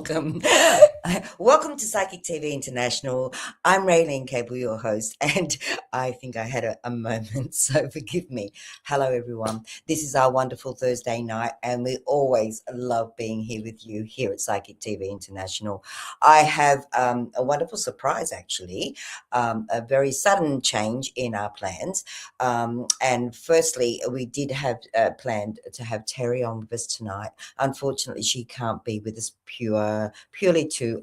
welcome. Welcome to Psychic TV International. I'm Rayleen, Kable, your host, and I think I had a moment, so forgive me. Hello, everyone. This is our wonderful Thursday night, and we always love being here with you here at Psychic TV International. I have a wonderful surprise, actually, a very sudden change in our plans. And firstly, we did have planned to have Terri on with us tonight. Unfortunately, she can't be with us purely to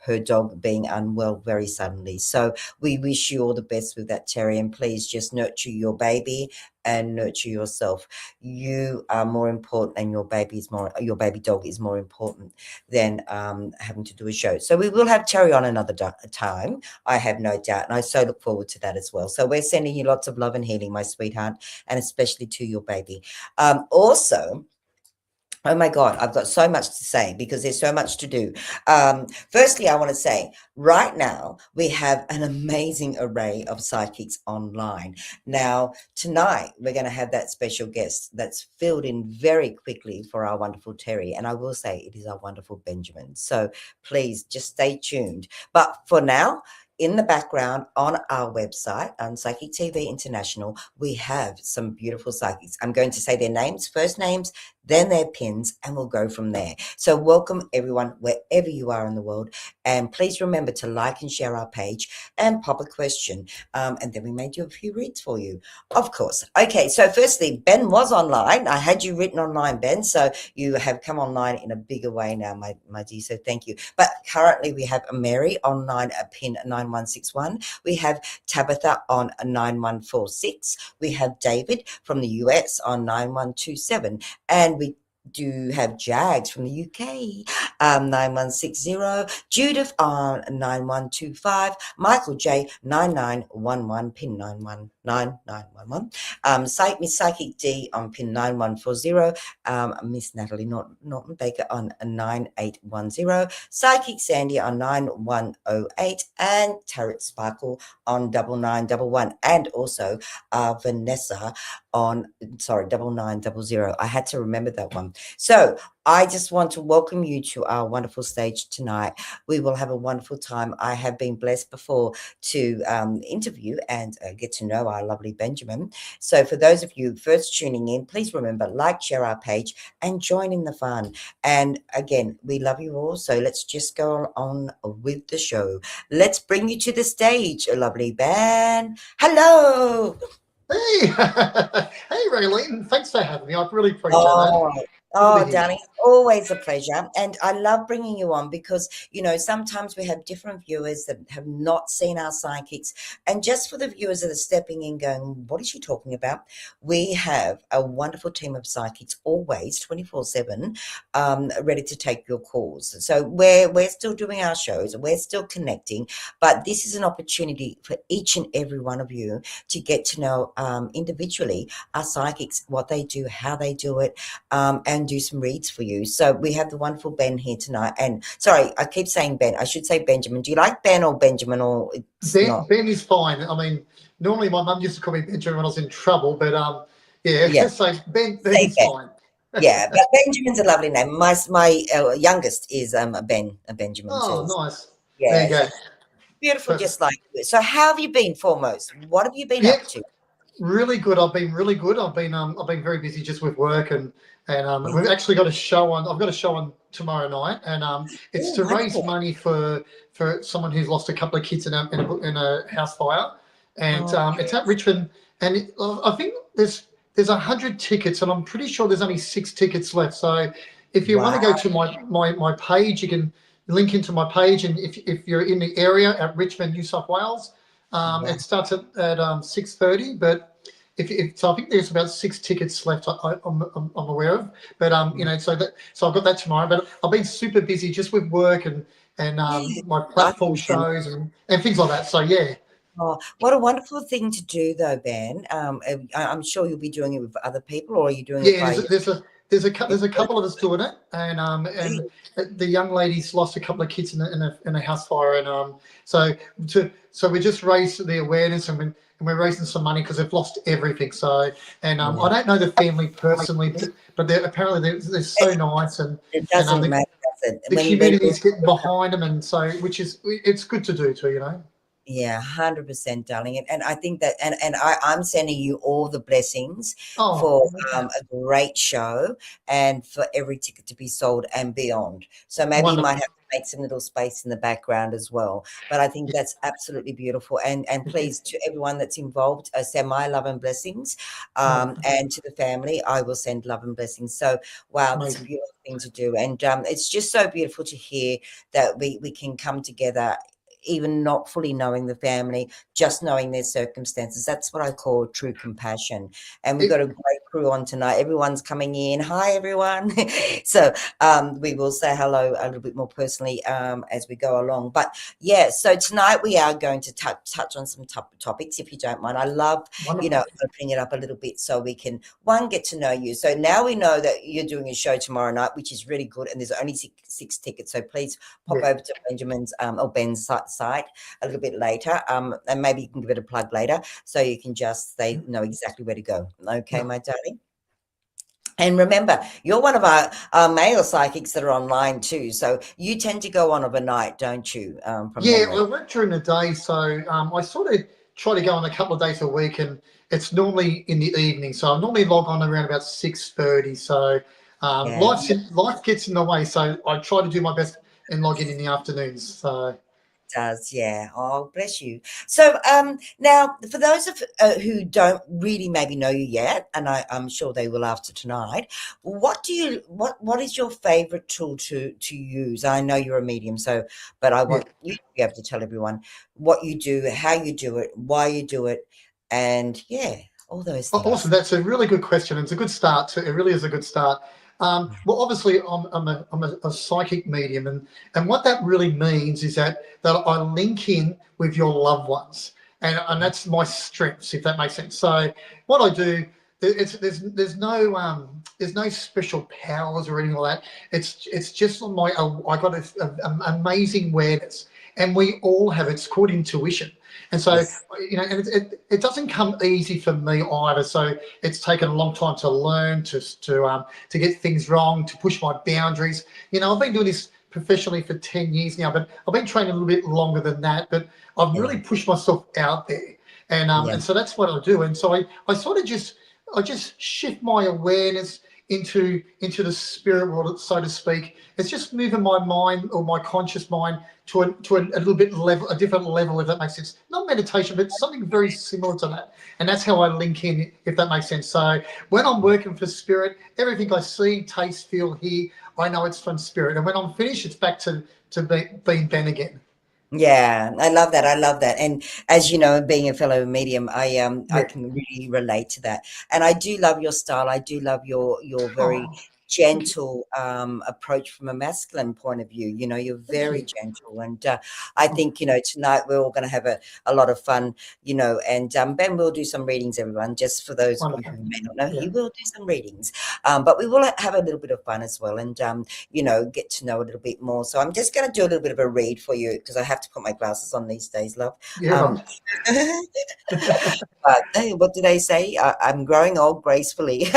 her dog being unwell very suddenly. So we wish you all the best with that, Terri, and please just nurture your baby and nurture yourself. You are more important, and your baby dog is more important than having to do a show. So we will have Terri on another time, I have no doubt, and I so look forward to that as well. So we're sending you lots of love and healing, my sweetheart, and especially to your baby. Also, oh my God, I've got so much to say because there's so much to do. Firstly, I want to say right now we have an amazing array of psychics online. Now, tonight we're going to have that special guest that's filled in very quickly for our wonderful Terri. And I will say it is our wonderful Benjamin. So please just stay tuned. But for now, in the background on our website, on Psychic TV International, we have some beautiful psychics. I'm going to say their names, first names, then their pins, and we'll go from there. So welcome everyone, wherever you are in the world. And please remember to like and share our page and pop a question. And then we may do a few reads for you, of course. Okay, so firstly, Ben was online. I had you written online, Ben. So you have come online in a bigger way now, my dear. So thank you. But currently we have Mary online at pin 9161. We have Tabitha on 9146. We have David from the US on 9127. And we do have Jags from the UK, 9160, Judith on 9125, Michael J 9911, pin 9911, Miss Psychic D on pin 9140, Miss Natalie Norton Baker on 9810, Psychic Sandy on 9108, and Tarot Sparkle on 9911, and also Vanessa on 9900. I had to remember that one. So I just want to welcome you to our wonderful stage tonight. We will have a wonderful time. I have been blessed before to interview and get to know our lovely Benjamin. So for those of you first tuning in, please remember, like, share our page, and join in the fun. And again, we love you all. So let's just go on with the show. Let's bring you to the stage, a lovely Ben. Hello. Hey, hey, Rayleen. Thanks for having me. I really appreciate that. Oh, darling, always a pleasure. And I love bringing you on because, you know, sometimes we have different viewers that have not seen our psychics. And just for the viewers that are stepping in going, what is she talking about? We have a wonderful team of psychics always 24/7 ready to take your calls. So we're still doing our shows. We're still connecting. But this is an opportunity for each and every one of you to get to know individually our psychics, what they do, how they do it, and do some reads for you. So we have the wonderful Ben here tonight. And sorry, I keep saying Ben. I should say Benjamin. Do you like Ben or Benjamin, or Ben is fine. I mean, normally my mum used to call me Benjamin when I was in trouble, but yeah. So Ben is fine. Yeah, but Benjamin's a lovely name. My youngest is a Benjamin. Oh, too. nice. Yeah, there you go. Beautiful, just like you. So how have you been foremost? What have you been up to? Really good. I've been really good. I've been very busy just with work, and we've actually got a show on. I've got a show on tomorrow night, and it's to raise money for someone who's lost a couple of kids in a house fire, and it's at Richmond, and I think there's 100 tickets, and I'm pretty sure there's only 6 tickets left. So if you want to go to my page, you can link into my page, and if you're in the area at Richmond, New South Wales. It starts at 6:30, but so I think there's about 6 tickets left. I'm aware of, but you know, so I've got that tomorrow. But I've been super busy just with work and my platform shows and things like that. So yeah. Oh, what a wonderful thing to do, though, Ben. I'm sure you'll be doing it with other people, or are you doing it by yourself? There's a couple of us doing it, and the young lady's lost a couple of kids in a house fire, and so we just raised the awareness, and we're raising some money because they've lost everything. So I don't know the family personally, but apparently they're so nice, and it doesn't matter. it. the When you're community's getting behind them, and so it's good to do too, you know. yeah, 100%, darling. And I think that, I'm sending you all the blessings Oh, for okay. a great show and for every ticket to be sold and beyond. So maybe you might Wonderful. have to make some little space in the background as well. But I think Yeah, that's absolutely beautiful. And yeah, please, to everyone that's involved, send my love and blessings. wonderful. And to the family, I will send love and blessings. So, wow, that's a Amazing. beautiful thing to do. And it's just so beautiful to hear that we can come together even not fully knowing the family, just knowing their circumstances. That's what I call true compassion. And we've got It, a great crew on tonight. Everyone's coming in. Hi, everyone. So we will say hello a little bit more personally as we go along. But yeah, so tonight we are going to touch on some topics, if you don't mind. I love, Wonderful. opening it up a little bit so we can, one, get to know you. So now we know that you're doing a show tomorrow night, which is really good. And there's only six tickets. So please pop Yeah. over to Benjamin's or Ben's site a little bit later, and maybe you can give it a plug later so you can just they know exactly where to go. Okay, No. my darling. And remember, you're one of our male psychics that are online too. So you tend to go on overnight, don't you? From Yeah, memory. I work during the day, so I sort of try to go on a couple of days a week, and it's normally in the evening. So I normally log on around about 6:30. So Yeah. life gets in the way, so I try to do my best and log in the afternoons. So Does, yeah. Oh, bless you. So, now for those of who don't really maybe know you yet, and I'm sure they will after tonight, what is your favorite tool to use? I know you're a medium, so, but I yeah. want you to be able to tell everyone what you do, how you do it, why you do it, and yeah, all those Awesome. things. That's a really good question. It's a good start. It really is a good start. Well, obviously, I'm a psychic medium, and what that really means is that I link in with your loved ones, and that's my strengths, if that makes sense. So what I do, there's no special powers or anything like that. It's just on my I got an amazing awareness, and we all have. It's called intuition. And so, Yes. and it doesn't come easy for me either. So it's taken a long time to learn, to get things wrong, to push my boundaries. I've been doing this professionally for 10 years now, but I've been training a little bit longer than that. But I've Yeah. really pushed myself out there, Yeah. and so that's what I do. And so I sort of just shift my awareness into the spirit world, so to speak. It's just moving my mind or my conscious mind to a little bit level, a different level, if that makes sense. Not meditation, but something very similar to that. And that's how I link in, if that makes sense. So when I'm working for spirit, everything I see, taste, feel, hear, I know it's from spirit. And when I'm finished, it's back to being Ben again. Yeah, I love that. I love that. And as you know, being a fellow medium, I Yeah. can really relate to that. And I do love your style. I do love your very Oh, thank you. gentle approach from a masculine point of view. You're Thank very you. gentle. And I Oh, think, tonight we're all going to have a lot of fun, and Ben will do some readings, everyone, just for those of you who wonderful. may not know, Yeah. he will do some readings. But we will have a little bit of fun as well. And get to know a little bit more. So I'm just going to do a little bit of a read for you because I have to put my glasses on these days, love. Yeah, Um, right. but hey, what do they say? I'm growing old gracefully.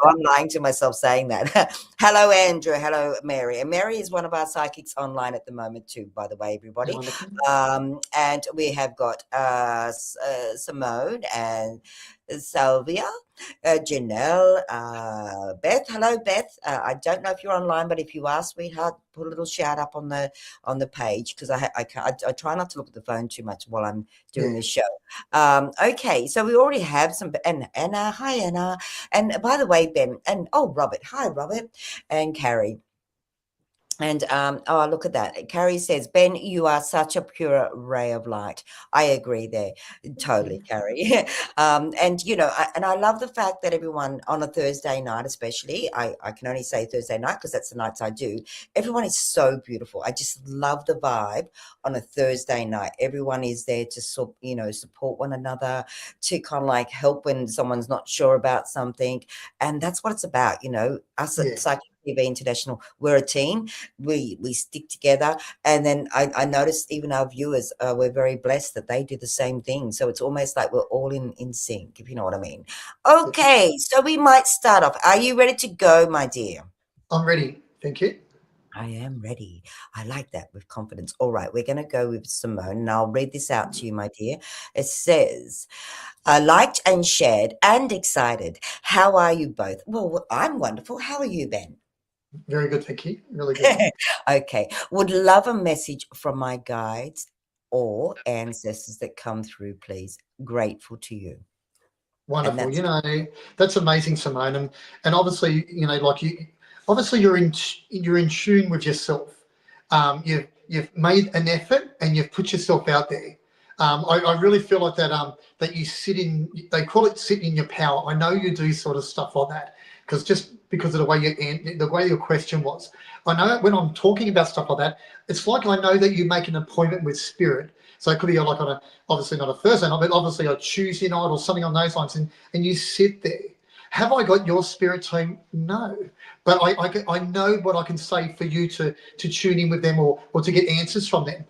I'm lying to myself saying that. Hello, Andrew. Hello, Mary. And Mary is one of our psychics online at the moment too, by the way, Yeah, everybody. wonderful. And we have got Simone and Sylvia, Janelle, Beth. Hello, Beth. I don't know if you're online, but if you are, sweetheart, put a little shout up on the page because I can't. I try not to look at the phone too much while I'm doing Yeah. this show. Okay, so we already have some. And Anna, hi Anna. And by the way, Ben, and oh, Robert, hi, Robert, and Carrie. And oh, look at that. Carrie says, Ben, you are such a pure ray of light. I agree there. Totally, Carrie. And, and I love the fact that everyone on a Thursday night, especially, I can only say Thursday night because that's the nights I do. Everyone is so beautiful. I just love the vibe on a Thursday night. Everyone is there to, support one another, to kind of like help when someone's not sure about something. And that's what it's about, us Yeah. at Psychic TV International. We're a team, we stick together, and then I noticed even our viewers, we're very blessed that they do the same thing, so it's almost like we're all in sync, if you know what I mean. Yeah. Okay, so we might start off. Are you ready to go, my dear? I'm ready. Thank you. I am ready. I like that with confidence. All right, we're going to go with Simone, and I'll read this out to you, my dear. It says, liked and shared and excited. How are you both? Well, I'm wonderful. How are you, Ben? Very good. Thank you. Really good. Okay. Would love a message from my guides or ancestors that come through, please. Grateful to you. And Wonderful. that's That's amazing, Simone. And obviously, obviously you're in tune with yourself. You've made an effort and you've put yourself out there. I really feel like that you sit in. They call it sitting in your power. I know you do sort of stuff like that because just because of the way your question was. I know that when I'm talking about stuff like that, it's like I know that you make an appointment with spirit. So it could be like on a, obviously not a Thursday night, but obviously a Tuesday night or something on those lines, and you sit there. Have I got your spirit team? No, but I know what I can say for you to tune in with them or to get answers from them.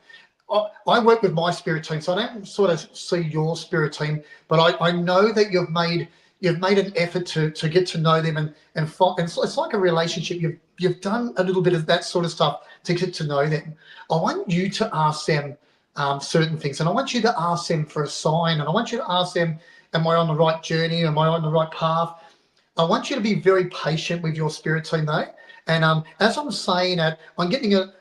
I work with my spirit team, so I don't sort of see your spirit team, but I know that you've made an effort to get to know them and it's like a relationship. You've done a little bit of that sort of stuff to get to know them. I want you to ask them certain things, and I want you to ask them for a sign, and I want you to ask them, am I on the right journey? Am I on the right path? I want you to be very patient with your spirit team though. And as I'm saying that, I'm getting a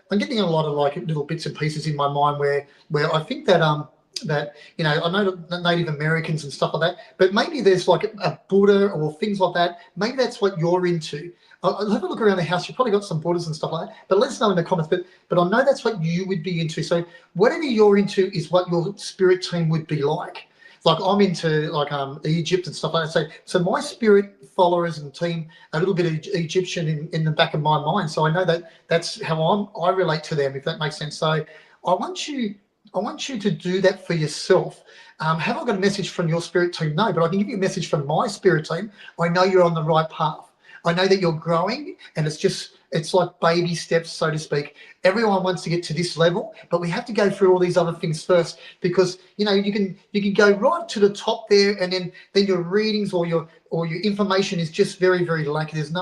lot of like little bits and pieces in my mind where I think that I know the Native Americans and stuff like that, but maybe there's like a Buddha or things like that. Maybe that's what you're into. I'll have a look around the house. You've probably got some Buddhas and stuff like that, but let us know in the comments. But I know that's what you would be into. So whatever you're into is what your spirit team would be like. Like I'm into like Egypt and stuff like that. So my spirit followers and team a little bit of Egyptian in the back of my mind. So I know that that's how I relate to them, if that makes sense. So I want you to do that for yourself. Have I got a message from your spirit team? No, but I can give you a message from my spirit team. I know you're on the right path. I know that you're growing, and it's like baby steps, so to speak. Everyone wants to get to this level, but we have to go through all these other things first, because you can go right to the top there, and then your readings or your information is just very, very lacking. There's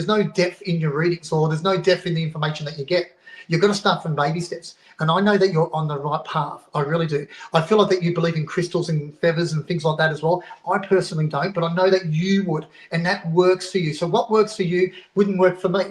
no depth in your readings, or there's no depth in the information that you get. You've got to start from baby steps. And I know that you're on the right path. I really do. I feel like that you believe in crystals and feathers and things like that as well. I personally don't, but I know that you would, and that works for you. So what works for you wouldn't work for me.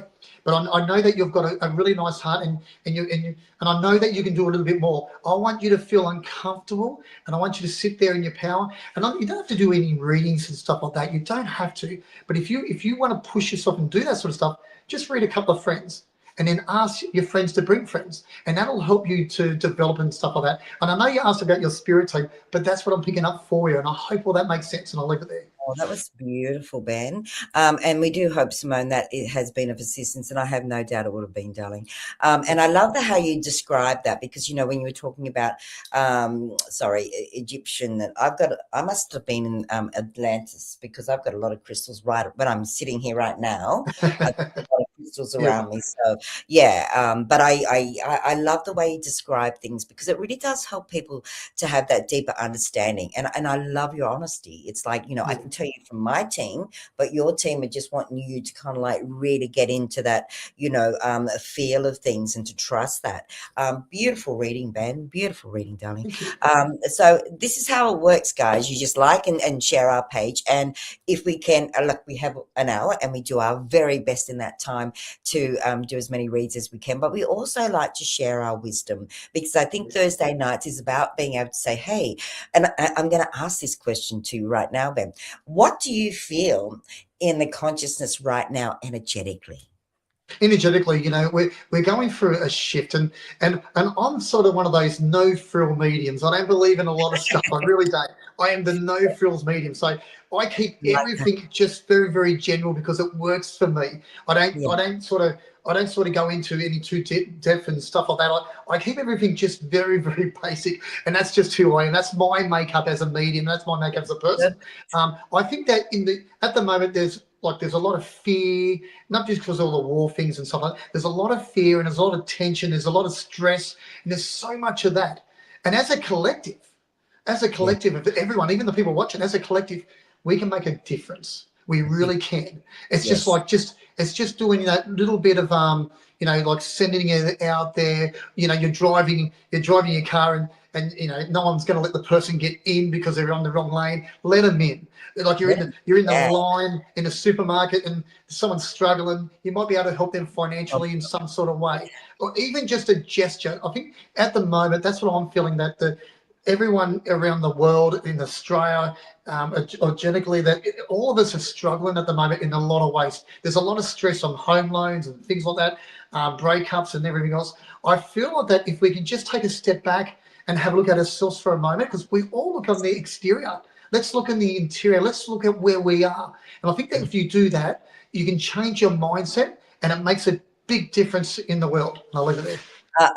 But I know that you've got a really nice heart, and I know that you can do a little bit more. I want you to feel uncomfortable, and I want you to sit there in your power. And you don't have to do any readings and stuff like that. You don't have to. But if you want to push yourself and do that sort of stuff, just read a couple of friends. And then ask your friends to bring friends, and that'll help you to develop and stuff like that. And I know you asked about your spirit team, but that's what I'm picking up for you, and I hope all that makes sense, and I'll leave it there. Oh, that was beautiful, Ben. And we do hope, Simone, that it has been of assistance, and I have no doubt it would have been, darling. And I love the how you described that, because when you were talking about, Egyptian, I must have been in Atlantis, because I've got a lot of crystals right when I'm sitting here right now. I've got a lot of crystals around me, so yeah. But I love the way you describe things, because it really does help people to have that deeper understanding. And I love your honesty. It's like, I can tell you from my team, but your team are just wanting you to kind of like really get into that, feel of things, and to trust that. Beautiful reading, Ben. Beautiful reading, darling. So this is how it works, guys. You just like and share our page. And if we can, look, we have an hour, and we do our very best in that time to do as many reads as we can. But we also like to share our wisdom, because I think Thursday nights is about being able to say, hey, and I'm going to ask this question to you right now, Ben. What do you feel in the consciousness right now, energetically? Energetically, we're going through a shift, and I'm sort of one of those no frill mediums. I don't believe in a lot of stuff. I really don't. I am the no frills medium. So I keep everything just very, very general, because it works for me. I don't sort of go into any too depth and stuff like that. I keep everything just very, very basic, and that's just who I am. That's my makeup as a medium. That's my makeup as a person. I think that at the moment there's a lot of fear, not just because of all the war things and stuff like that. There's a lot of fear, and there's a lot of tension. There's a lot of stress, and there's so much of that. And as a collective of everyone, even the people watching, as a collective, we can make a difference. We really can. It's just Yes. like it's just doing that little bit of like sending it out there. You're driving your car and no one's going to let the person get in because they're on the wrong lane. Let them in. Like you're in the Yeah. line in a supermarket and someone's struggling. You might be able to help them financially in some sort of way, or even just a gesture. I think at the moment that's what I'm feeling, that everyone around the world, in Australia, or generally, that all of us are struggling at the moment in a lot of ways. There's a lot of stress on home loans and things like that, breakups and everything else. I feel like that if we can just take a step back and have a look at ourselves for a moment, because we all look on the exterior. Let's look in the interior. Let's look at where we are. And I think that if you do that, you can change your mindset and it makes a big difference in the world. And I'll leave it there.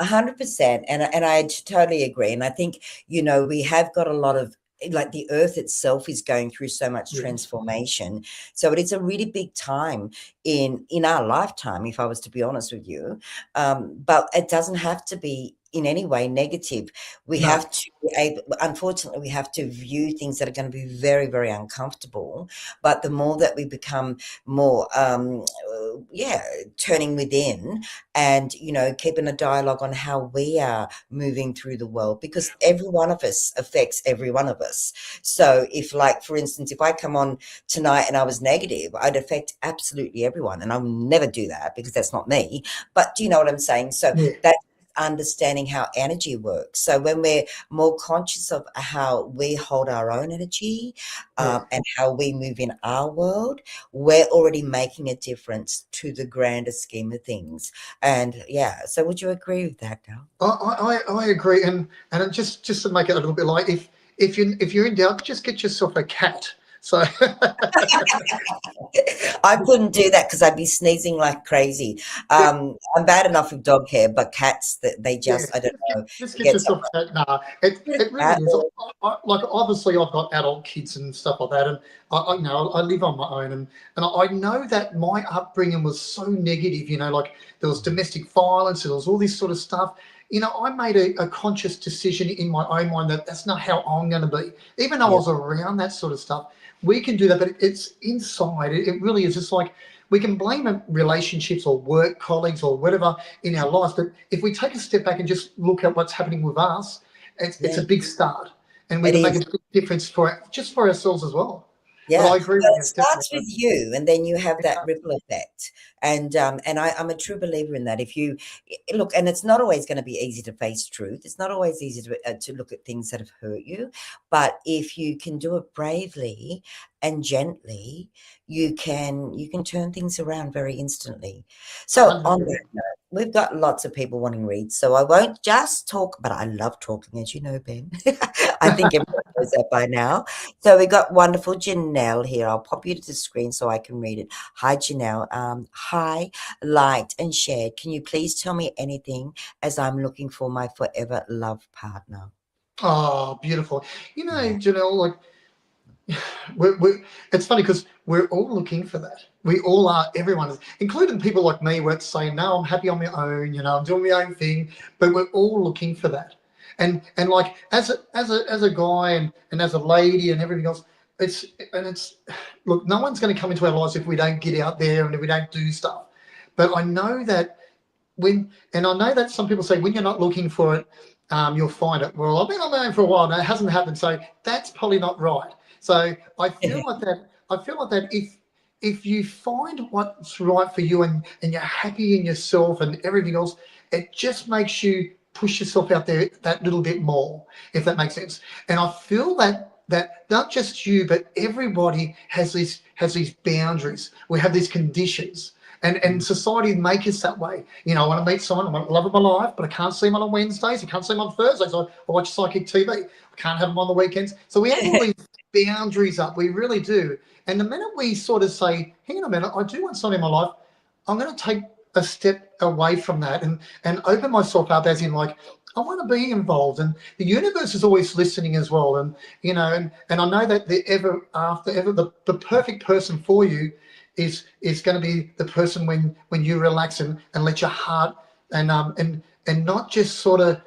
100%, and I totally agree. And I think we have got a lot of, like, the earth itself is going through so much Yeah. transformation, so it is a really big time in our lifetime, if I was to be honest with you. But it doesn't have to be in any way negative. We No. have to be able, unfortunately, we have to view things that are going to be very, very uncomfortable. But the more that we become more, turning within, and keeping a dialogue on how we are moving through the world, because every one of us affects every one of us. So if, like, for instance, if I come on tonight and I was negative, I'd affect absolutely everyone, and I'll never do that because that's not me. But do you know what I'm saying? So Yeah. that's understanding how energy works. So when we're more conscious of how we hold our own energy, Yeah. and how we move in our world, we're already making a difference to the grander scheme of things. And yeah, so would you agree with that, Dal? I agree, and just to make it a little bit light, if you're in doubt, just get yourself a cat. So I couldn't do that because I'd be sneezing like crazy. I'm bad enough with dog hair, but cats, that they yeah, just, I don't know, just it get gets yourself a cat. Nah, it really cat is. Like, obviously I've got adult kids and stuff like that, and I live on my own, and I know that my upbringing was so negative. Like there was domestic violence, and there was all this sort of stuff. I made a conscious decision in my own mind that that's not how I'm going to be. Even though I yeah, was around that sort of stuff, we can do that, but it's inside. It really is. It's like we can blame relationships or work colleagues or whatever in our lives, but if we take a step back and just look at what's happening with us, it's yeah, a big start, and we it can make is. a big difference for ourselves as well. But Yeah, I agree with well, it you, starts definitely. with you, and then you have that ripple effect. And I'm a true believer in that. If you look, and it's not always going to be easy to face truth. It's not always easy to look at things that have hurt you. But if you can do it bravely and gently, you can turn things around very instantly. So on 100%. that note, we've got lots of people wanting reads, so I won't just talk, but I love talking, as you know, Ben. I think everyone knows that by now. So we got wonderful Janelle here. I'll pop you to the screen so I can read it. Hi, Janelle. Hi, liked and shared. Can you please tell me anything, as I'm looking for my forever love partner? Oh, beautiful. Yeah. Janelle, like it's funny because we're all looking for that. We all are. Everyone is, including people like me, where it's saying, "No, I'm happy on my own. I'm doing my own thing." But we're all looking for that. And like as a guy and as a lady and everything else, it's look. No one's going to come into our lives if we don't get out there and if we don't do stuff. But I know that and I know that some people say when you're not looking for it, you'll find it. Well, I've been on my own for a while and it hasn't happened, so that's probably not right. So I feel like that. I feel like that if you find what's right for you and you're happy in yourself and everything else, it just makes you push yourself out there that little bit more, if that makes sense. And I feel that not just you, but everybody has these boundaries. We have these conditions. And society make us that way. I want to meet someone, I want the love of my life, but I can't see them on Wednesdays, I can't see them on Thursdays, I watch psychic TV, I can't have them on the weekends. So we have all these boundaries up, we really do. And the minute we sort of say, hang on a minute, I do want someone in my life, I'm going to take a step away from that and open myself up, as in, like, I want to be involved, and the universe is always listening as well. And and I know that the perfect person for you is going to be the person when you relax and let your heart and not just sort of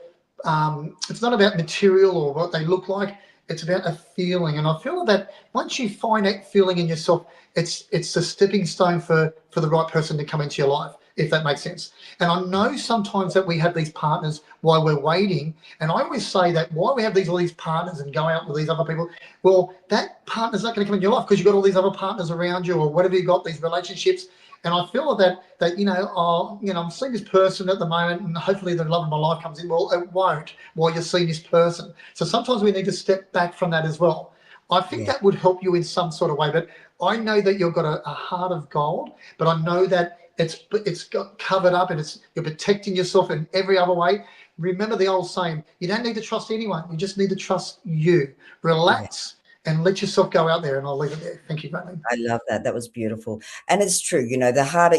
it's not about material or what they look like. It's about a feeling. And I feel that once you find that feeling in yourself, it's a stepping stone for the right person to come into your life, if that makes sense. And I know sometimes that we have these partners while we're waiting. And I always say that why we have all these partners and go out with these other people, well, that partner's not going to come into your life because you've got all these other partners around you or whatever you've got, these relationships. And I feel that I'm seeing this person at the moment, and hopefully the love of my life comes in. Well, it won't while you're seeing this person. So sometimes we need to step back from that as well. I think Yeah. that would help you in some sort of way. But I know that you've got a heart of gold, but I know that it's got covered up and you're protecting yourself in every other way. Remember the old saying: you don't need to trust anyone. You just need to trust you. Yeah. Relax and let yourself go out there. And I'll leave it there. Thank you, Rayleen. I love that. That was beautiful. And it's true, the harder,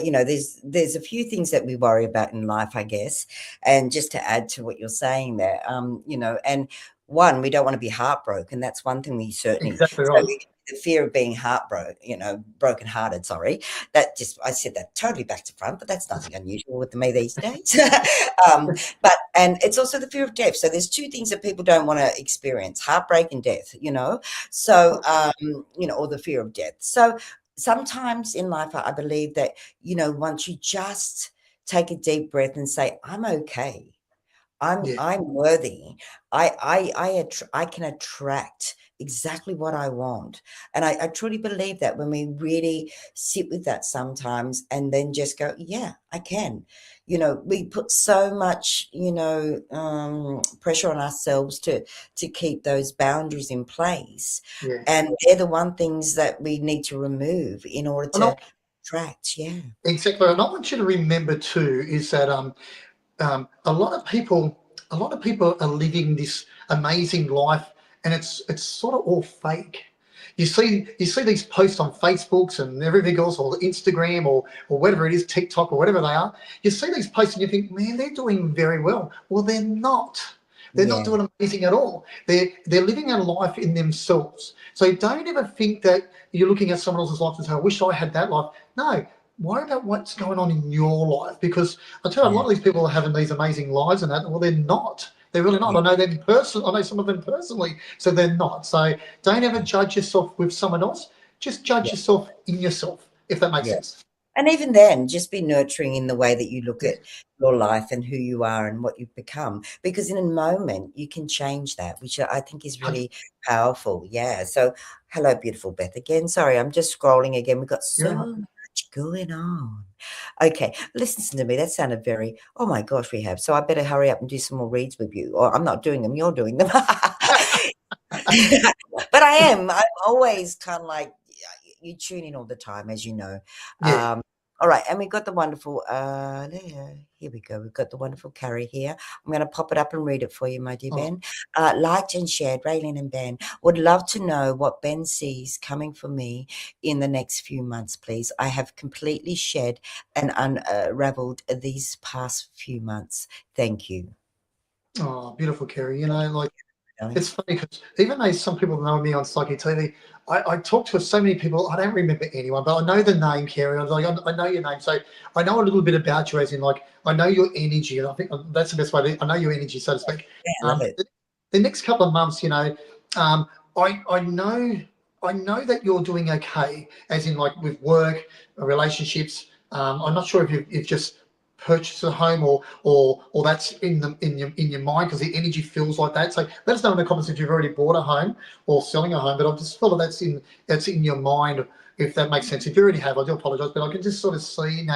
there's a few things that we worry about in life, I guess. And just to add to what you're saying there, and one, we don't want to be heartbroken. That's one thing we certainly, Exactly so right. the fear of being heartbroken, brokenhearted, sorry. I said that totally back to front, but that's nothing unusual with me these days. um, and it's also the fear of death. So there's two things that people don't want to experience: heartbreak and death. So, or the fear of death. So sometimes in life, I believe that, once you just take a deep breath and say, I'm okay. Yeah, I'm worthy. I can attract exactly what I want. And I truly believe that when we really sit with that sometimes and then just go, yeah, I can. We put so much, pressure on ourselves to keep those boundaries in place. yeah. And they're the one things that we need to remove in order And I, to attract. Yeah. exactly. And I want you to remember too is that a lot of people are living this amazing life, and it's sort of all fake. You see these posts on Facebooks and everything else, or Instagram, or whatever it is, TikTok or whatever they are. You see these posts and you think, man, they're doing very well. Well, they're not. They're not Yeah. doing amazing at all. They're living a life in themselves. So don't ever think that you're looking at someone else's life and say, I wish I had that life. No, worry about what's going on in your life, because I tell you, a lot Yeah. of these people are having these amazing lives and that. Well, they're not. They're really not. Yeah. I know them I know some of them personally, so they're not. So don't ever Yeah. judge yourself with someone else. Just judge Yeah. yourself in yourself, if that makes Yeah. sense. And even then, just be nurturing in the way that you look Yeah, at your life and who you are and what you've become. Because in a moment, you can change that, which I think is 100. really powerful. Yeah. So, hello, beautiful Beth again. Sorry, I'm just scrolling again. We've got You're so right. much going on. Okay, listen to me. That sounded very, oh my gosh, we have. So, I better hurry up and do some more reads with you. Or I'm not doing them, you're doing them. But I am. I'm always kind of like, you tune in all the time, as you know. Yeah. All right, and we've got the wonderful, here we go. We've got the wonderful Carrie here. I'm going to pop it up and read it for you, my dear Oh, Ben. Liked and shared, Rayleen and Ben. Would love to know what Ben sees coming for me in the next few months, please. I have completely shed and unraveled these past few months. Thank you, oh, beautiful, Kerry. Like, darling. it's funny because even though some people know me on Psychic TV, I talk to so many people. I don't remember anyone, but I know the name, Kerry. I know your name, so I know a little bit about you. As in, like, I know your energy, and I think that's the best way. I know your energy, so to speak. Yeah, I love it. The next couple of months, I know that you're doing okay, as in like with work, relationships. I'm not sure if you've just purchased a home or that's in your mind, because the energy feels like that. So let us know in the comments if you've already bought a home or selling a home. But I just feel that that's in your mind, if that makes sense. If you already have, I do apologise, but I can just sort of see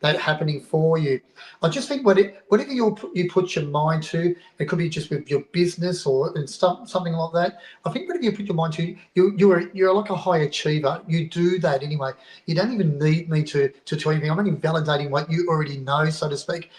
that happening for you. I just think whatever you put your mind to, it could be just with your business or in something like that. I think whatever you put your mind to, you're like a high achiever. You do that anyway. You don't even need me to tell you anything. I'm only validating what you already know, so to speak.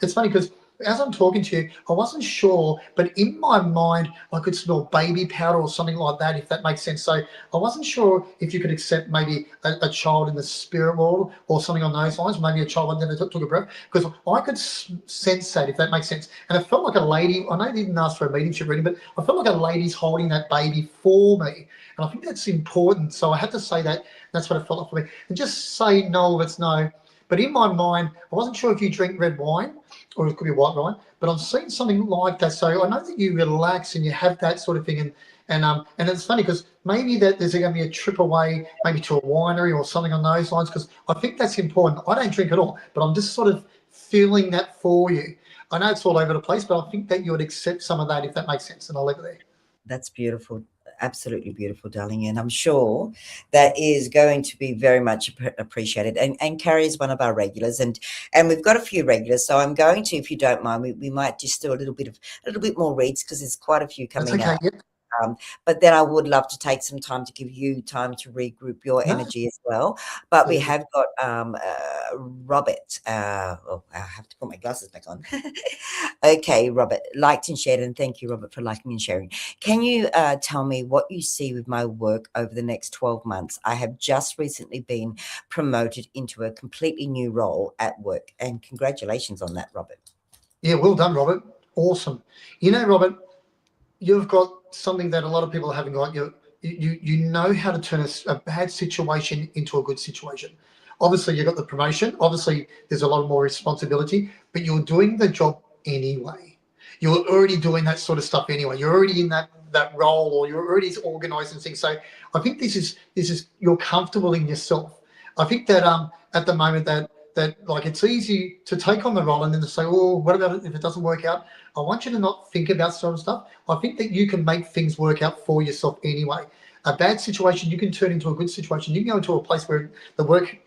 It's funny because as I'm talking to you, I wasn't sure, but in my mind, I could smell baby powder or something like that, if that makes sense. So I wasn't sure if you could accept maybe a child in the spirit world or something on those lines, maybe a child that took a breath, because I could sense that, if that makes sense. And it felt like a lady, I know you didn't ask for a mediumship reading, but I felt like a lady's holding that baby for me. And I think that's important. So I had to say that. That's what it felt like for me. And just say no if it's no. But in my mind, I wasn't sure if you drink red wine or it could be white wine, but I'm seeing something like that. So I know that you relax and you have that sort of thing, And it's funny because maybe that there's going to be a trip away, maybe to a winery or something on those lines, because I think that's important. I don't drink at all, but I'm just sort of feeling that for you. I know it's all over the place, but I think that you would accept some of that if that makes sense, and I'll leave it there. That's beautiful. Absolutely beautiful, darling. And I'm sure that is going to be very much appreciated. And Carrie is one of our regulars, and we've got a few regulars. So I'm going to, if you don't mind, we might just do a little bit more reads because there's quite a few That's coming okay. out. Yep. But then I would love to take some time to give you time to regroup your No. energy as well. But we Absolutely. have got Robert. Oh, I have to put my glasses back on. Okay, Robert, liked and shared, and thank you, Robert, for liking and sharing. Can you tell me what you see with my work over the next 12 months? I have just recently been promoted into a completely new role at work, and congratulations on that, Robert. Yeah, well done, Robert. Awesome. You know, Robert, you've got something that a lot of people haven't got. You know how to turn a bad situation into a good situation. Obviously, you got the promotion. Obviously, there's a lot more responsibility, but you're doing the job anyway. You're already doing that sort of stuff anyway. You're already in that role, or you're already organising things. So I think this is you're comfortable in yourself. I think that at the moment that like it's easy to take on the role and then to say, oh, what about it if it doesn't work out? I want you to not think about sort of stuff. I think that you can make things work out for yourself anyway. A bad situation you can turn into a good situation. You can go into a place where the work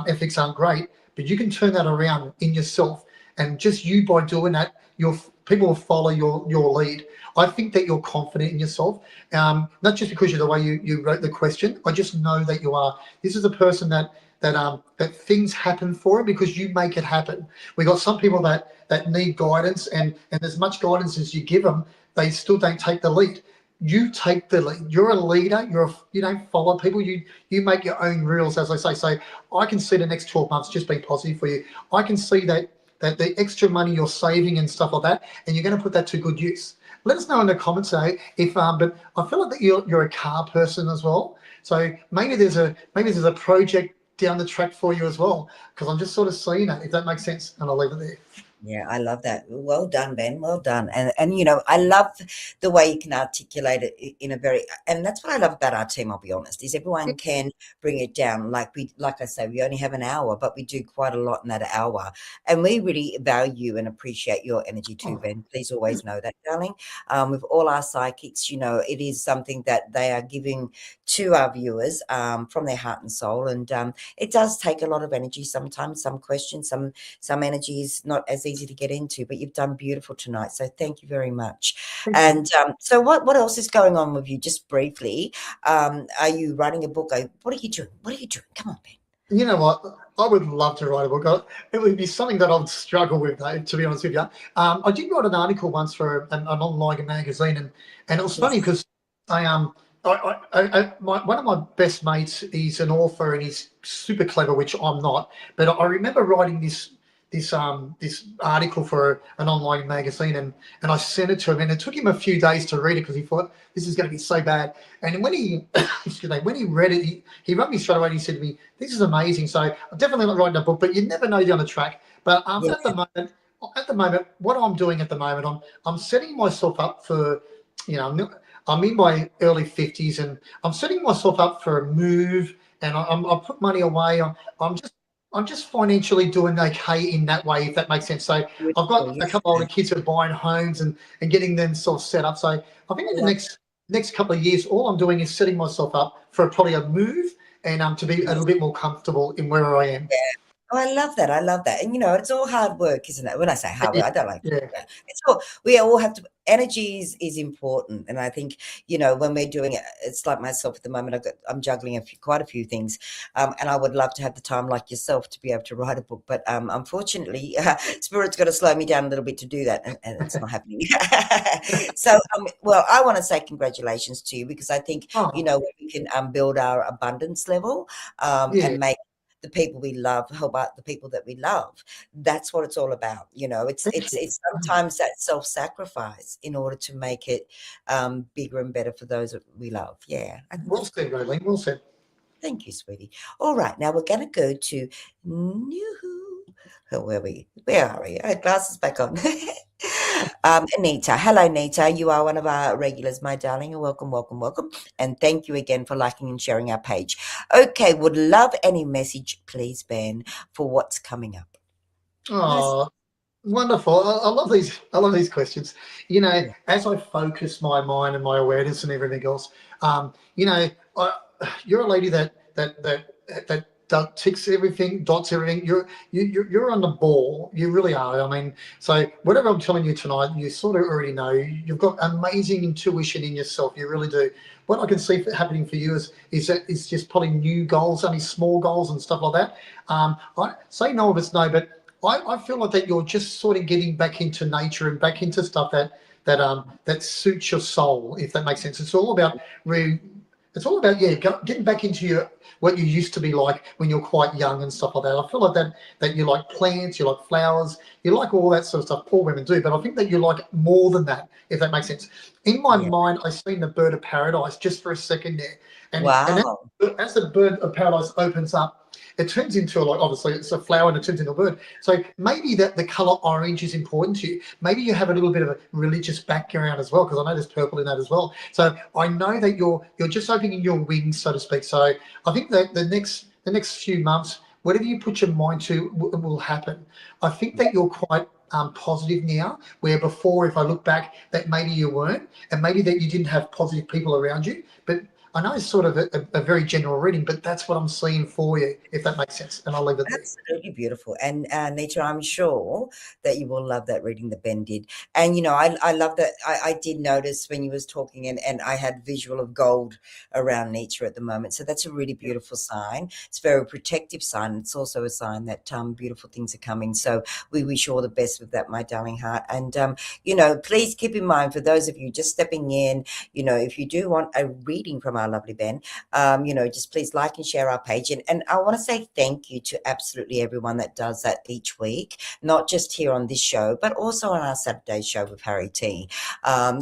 ethics aren't great, but you can turn that around in yourself. And just you by doing that, your people will follow your lead. I think that you're confident in yourself, not just because you're the way you wrote the question. I just know that you are. This is a person that things happen for because you make it happen. We got some people that need guidance, and as much guidance as you give them, they still don't take the lead. You take the lead. You're a leader. You don't follow people. You make your own rules, as I say. So I can see the next 12 months just being positive for you. I can see that the extra money you're saving and stuff like that, and you're going to put that to good use. Let us know in the comments if but I feel like that you're a car person as well. So maybe there's a project down the track for you as well, because I'm just sort of seeing that, if that makes sense, and I'll leave it there. Yeah, I love that. Well done, Ben. Well done. And you know, I love the way you can articulate it in a very, and that's what I love about our team, I'll be honest, is everyone can bring it down. Like I say, we only have an hour, but we do quite a lot in that hour. And we really value and appreciate your energy too, Oh, Ben. Please always know that, darling. With all our psychics, you know, it is something that they are giving to our viewers from their heart and soul. And it does take a lot of energy sometimes, some questions, some energy is not as easy to get into, but you've done beautiful tonight. So thank you very much. thank you. And so what else is going on with you? Just briefly, are you writing a book? What are you doing? What are you doing? Come on, Ben. You know what? I would love to write a book. It would be something that I would struggle with, though, to be honest with you. I did write an article once for an online magazine, and it was funny Yes. because I one of my best mates, he's an author and he's super clever, which I'm not. But I remember writing this article for an online magazine, and I sent it to him, and it took him a few days to read it because he thought this is going to be so bad. And when he excuse me, when he read it, he wrote me straight away and he said to me, "This is amazing." So I'm definitely not writing a book, but you never know down the track. But Yeah. at the moment, what I'm doing at the moment, I'm setting myself up for, you know, I'm in my early 50s, and I'm setting myself up for a move, and I put money away. I'm just financially doing okay in that way, if that makes sense. So I've Beautiful. got a Yes. couple of older kids who are buying homes and getting them sort of set up. So I think I in the love next couple of years, all I'm doing is setting myself up for probably a move, and to be a it. little bit more comfortable in where I am. Oh, I love that. I love that. And you know, it's all hard work, isn't it? When I say hard Yeah, work, I don't like yeah, it's all we all have to energy is important. And I think, you know, when we're doing it, it's like myself at the moment, I'm juggling quite a few things. And I would love to have the time like yourself to be able to write a book. But unfortunately, Spirit's got to slow me down a little bit to do that. And it's not happening. So well, I want to say congratulations to you because I think, you oh, know, we can build our abundance level yeah. and make the people we love help out the people that we love. That's what it's all about. You know, it's Thank it's you. it's sometimes that self-sacrifice in order to make it bigger and better for those that we love. Yeah, I think Well that's said, good. Rayleen. Well said. Thank you, sweetie. All right, now we're going to go to new. Where are we? I had glasses back on. Anita. Hello, Anita. You are one of our regulars, my darling. And welcome, welcome, welcome. And thank you again for liking and sharing our page. Okay, would love any message, please, Ben, for what's coming up. Nice. Oh, wonderful. I love these. I love these questions. Yeah. As I focus my mind and my awareness and everything else, you're a lady that ticks everything, dots everything. You're on the ball. You really are. I mean, so whatever I'm telling you tonight, you sort of already know. You've got amazing intuition in yourself. You really do. What I can see happening for you is just probably new goals, only small goals and stuff like that. I say no if it's no, but I feel like that you're just sort of getting back into nature and back into stuff that suits your soul, if that makes sense. It's all about getting back into what you used to be like when you're quite young and stuff like that. I feel like that you like plants, you like flowers, you like all that sort of stuff. All women do, but I think that you like more than that, if that makes sense. In my Yeah. mind, I seen the bird of paradise just for a second there, and Wow. as the bird of paradise opens up, it turns into obviously it's a flower and it turns into a bird. So maybe that the color orange is important to you. Maybe you have a little bit of a religious background as well, because I know there's purple in that as well. So I know that you're just opening your wings, so to speak. So I think that the next few months, whatever you put your mind to will happen. I think that you're quite positive now, where before, if I look back, that maybe you weren't, and maybe that you didn't have positive people around you. But I know it's sort of a very general reading, but that's what I'm seeing for you, if that makes sense. And I'll leave it there. Absolutely beautiful. And Nature, I'm sure that you will love that reading that Ben did. And I love that I did notice when you was talking and I had visual of gold around Nature at the moment. So that's a really beautiful sign. It's a very protective sign. It's also a sign that beautiful things are coming. So we wish you all the best with that, my darling heart. And please keep in mind, for those of you just stepping in, if you do want a reading from our lovely Ben, just please like and share our page. And I want to say thank you to absolutely everyone that does that each week, not just here on this show, but also on our Saturday show with Harry T. To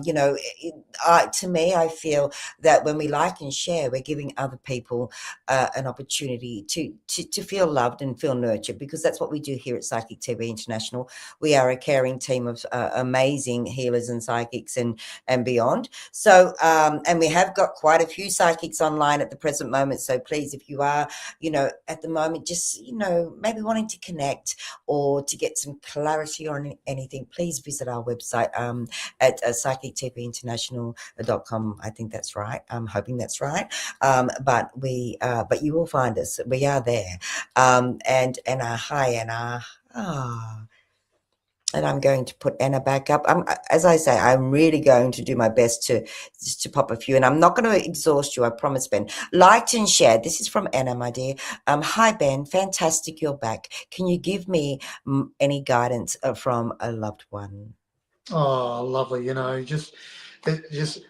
me, I feel that when we like and share, we're giving other people an opportunity to feel loved and feel nurtured, because that's what we do here at Psychic TV International. We are a caring team of amazing healers and psychics and beyond. So, and we have got quite a few psychics online at the present moment. So please, if you are, at the moment, just, maybe wanting to connect or to get some clarity on anything, please visit our website at psychictvinternational.com. I think that's right. I'm hoping that's right. But you will find us. We are there. And hi, Anna. And I'm going to put Anna back up. As I say, I'm really going to do my best to pop a few, and I'm not going to exhaust you. I promise, Ben. Liked and shared. This is from Anna, my dear. Hi, Ben. Fantastic, you're back. Can you give me any guidance from a loved one? Oh, lovely. Just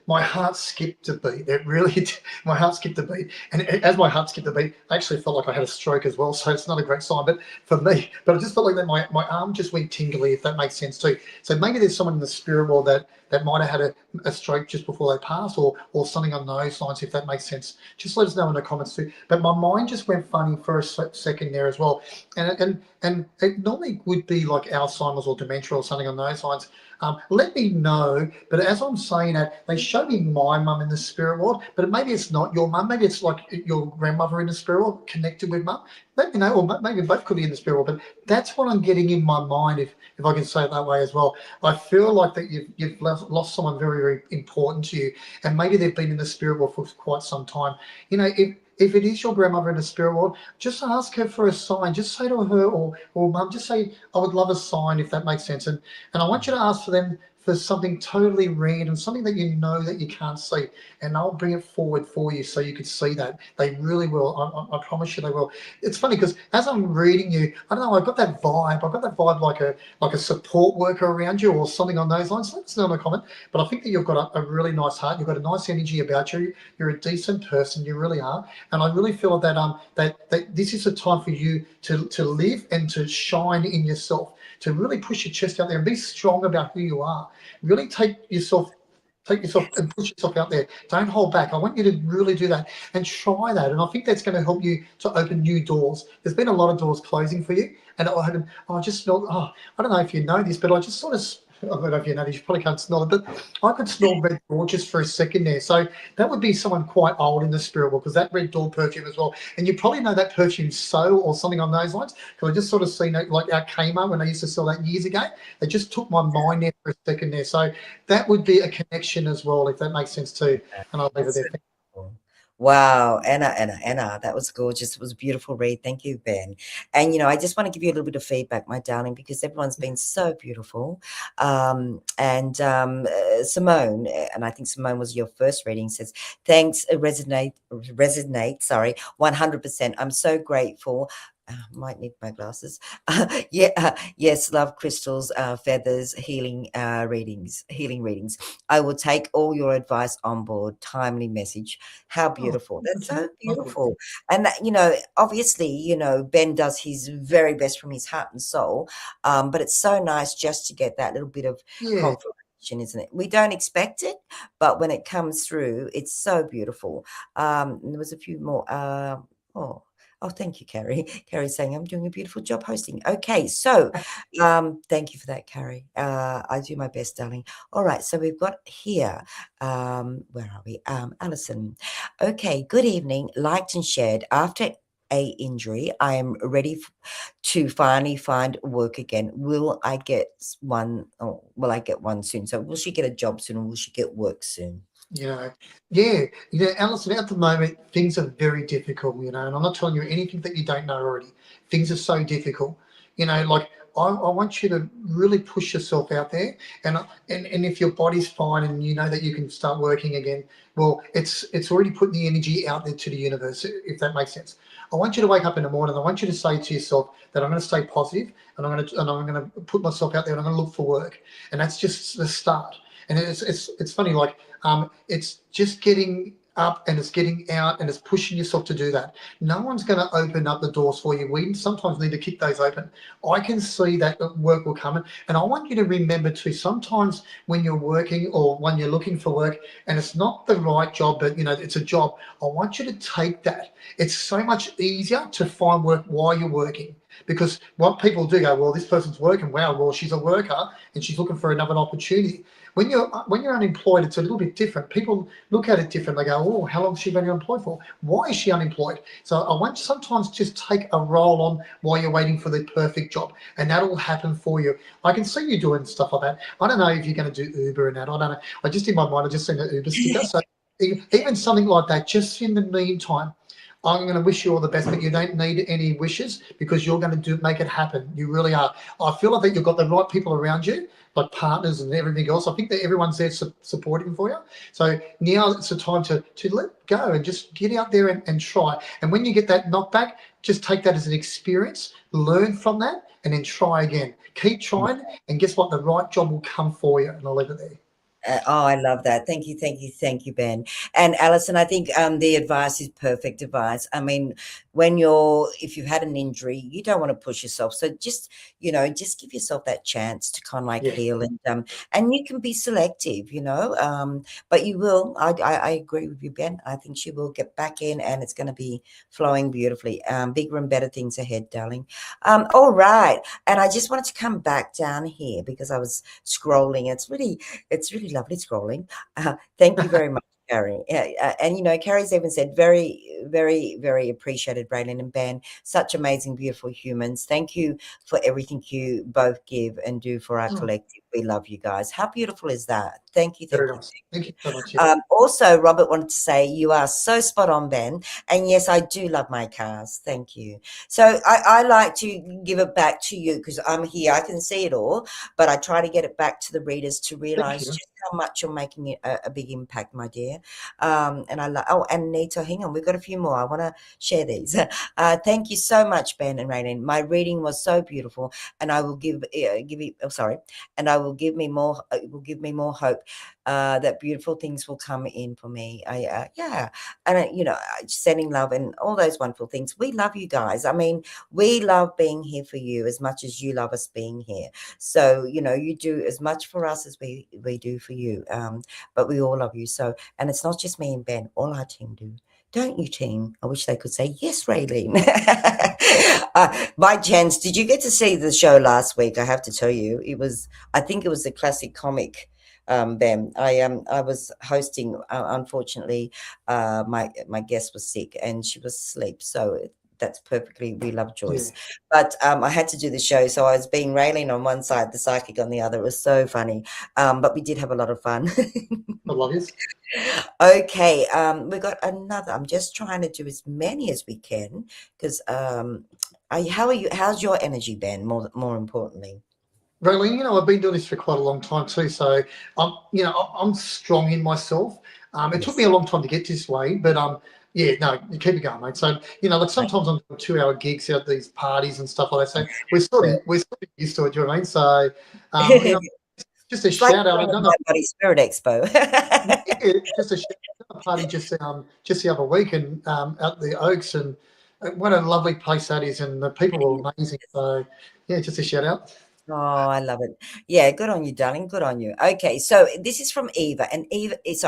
my heart skipped a beat. It really did. My heart skipped a beat. And as my heart skipped a beat, I actually felt like I had a stroke as well. So it's not a great sign, but for me, I just felt like that my arm just went tingly, if that makes sense too. So maybe there's someone in the spirit world that might have had a stroke just before they passed, or something on those lines, if that makes sense. Just let us know in the comments too. But my mind just went funny for a second there as well. And it normally would be like Alzheimer's or dementia or something on those lines. Let me know. But as I'm saying that, they show me my mum in the spirit world, but maybe it's not your mum. Maybe it's like your grandmother in the spirit world connected with mum. Let me know, or maybe both could be in the spirit world. But that's what I'm getting in my mind, if I can say it that way as well. I feel like that you've lost someone very, very important to you, and maybe they've been in the spirit world for quite some time. If it is your grandmother in the spirit world, just ask her for a sign. Just say to her or mum, just say, I would love a sign, if that makes sense. And I want you to ask for them for something totally random, something that you know that you can't see, and I'll bring it forward for you so you could see that. They really will. I promise you they will. It's funny because as I'm reading you, I don't know, I got that vibe. I got that vibe like a support worker around you or something on those lines. Let us know in a comment. But I think that you've got a really nice heart. You've got a nice energy about you. You're a decent person. You really are. And I really feel that this is a time for you to live and to shine in yourself, to really push your chest out there and be strong about who you are. Really take yourself and push yourself out there. Don't hold back. I want you to really do that and try that. And I think that's going to help you to open new doors. There's been a lot of doors closing for you. And I just felt, I don't know if you know this, but I just sort of I don't know if you know, you probably can't smell it, but I could smell red door just for a second there. So that would be someone quite old in the spirit world, because that red door perfume as well. And you probably know that perfume So or something on those lines, because I just sort of seen it like our Kmart when they used to sell that years ago. It just took my mind there for a second there. So that would be a connection as well, if that makes sense too. And I'll leave it That's there. so cool. Wow, Anna, that was gorgeous. It was a beautiful read. Thank you, Ben. And I just want to give you a little bit of feedback, my darling, because everyone's been so beautiful. And Simone, and I think Simone was your first reading, says, "Thanks, resonate. Sorry, 100%. I'm so grateful." Might need my glasses. Yeah, yes, love crystals, feathers, healing readings. I will take all your advice on board. Timely message. How Oh, beautiful. That's so lovely. beautiful. And that, obviously, Ben does his very best from his heart and soul. But it's so nice just to get that little bit of Yeah, confirmation, isn't it? We don't expect it, but when it comes through, it's so beautiful. There was a few more. Oh, Oh, thank you, Carrie. Carrie's saying I'm doing a beautiful job hosting. Okay, so thank you for that, Carrie. I do my best, darling. All right, so we've got here, where are we? Alison. Okay, good evening. Liked and shared. After a injury, I am ready to finally find work again. Will I get one? Oh, will I get one soon? So will she get a job soon, or will she get work soon? you know, yeah, Alison, at the moment, things are very difficult, and I'm not telling you anything that you don't know already. Things are so difficult, like I want you to really push yourself out there, and if your body's fine and you know that you can start working again, well, it's already putting the energy out there to the universe, if that makes sense. I want you to wake up in the morning. I want you to say to yourself that I'm going to stay positive, and I'm going to put myself out there, and I'm going to look for work, and that's just the start. And it's funny, like it's just getting up and it's getting out and it's pushing yourself to do that. No one's going to open up the doors for you. We sometimes need to kick those open. I can see that work will come in, and I want you to remember too. Sometimes when you're working or when you're looking for work and it's not the right job, but it's a job. I want you to take that. It's so much easier to find work while you're working. Because what people do go, well, this person's working. Wow, well, she's a worker and she's looking for another opportunity. When you're unemployed, it's a little bit different. People look at it different. They go, "Oh, how long has she been unemployed for? Why is she unemployed?" So I want you sometimes just take a role on while you're waiting for the perfect job, and that'll happen for you. I can see you doing stuff like that. I don't know if you're going to do Uber and that. I don't know. I just in my mind, I just seen the Uber sticker. So even something like that, just in the meantime. I'm going to wish you all the best, but you don't need any wishes because you're going to make it happen. You really are. I feel like that you've got the right people around you, like partners and everything else. I think that everyone's there supporting for you. So now it's the time to let go and just get out there and try. And when you get that knockback, just take that as an experience, learn from that, and then try again. Keep trying, and guess what? The right job will come for you. And I'll leave it there. Oh, I love that. Thank you, Ben. And Alison, I think the advice is perfect advice. I mean, if you've had an injury, you don't want to push yourself. So just give yourself that chance to kind of like Yeah, heal, and you can be selective, but you will. I agree with you, Ben. I think she will get back in, and it's going to be flowing beautifully. Bigger and better things ahead, darling. All right, and I just wanted to come back down here because I was scrolling. It's really lovely scrolling. Thank you very much, Carrie. And Carrie's even said, very, very, very appreciated, Raylan and Ben. Such amazing, beautiful humans. Thank you for everything you both give and do for our oh, collective. We love you guys. How beautiful is that? Thank you, very thank you, nice. thank Thank you. you so much. Yeah, Also, Robert wanted to say you are so spot on, Ben. And yes, I do love my cars. Thank you. So I like to give it back to you because I'm here. I can see it all, but I try to get it back to the readers to thank realize you. just how much you're making it a big impact, my dear. And I love. Oh, and Nita, hang on, we've got a few more. I want to share these. Thank you so much, Ben and Raylene. My reading was so beautiful, and I will give you. Oh, sorry, and I will give me more. It will give me more hope that beautiful things will come in for me. Yeah, and sending love and all those wonderful things. We love you guys. I mean, we love being here for you as much as you love us being here. So you do as much for us as we do for you. But we all love you. So, and it's not just me and Ben. All our team do. Don't you, team? I wish they could say, yes, Raylene. By chance, did you get to see the show last week? I have to tell you, I think it was a classic comic. Ben, I was hosting. Unfortunately, my guest was sick and she was asleep. So that's perfectly. We love Yeah, Joyce, but I had to do the show, so I was being Raylene on one side, the psychic on the other. It was so funny, but we did have a lot of fun. I love you. Okay, we got another. I'm just trying to do as many as we can because how are you? How's your energy, Ben? More importantly. Rayleen, I've been doing this for quite a long time too. So I'm strong in myself. It took me Yes. a long time to get this way, but yeah, no, you keep it going, mate. So like sometimes I'm doing 2 hour gigs out at these parties and stuff like that. So we're sort of used to it. Do you know what I mean? So just a It's like shout out. being I've at done my Body Spirit Expo. yeah, just a shout out party just the other week and at the Oaks, and what a lovely place that is, and the people were amazing. So yeah, just a shout out. Oh, I love it. Yeah, good on you, darling. Good on you. Okay, so this is from Eva, and Eva is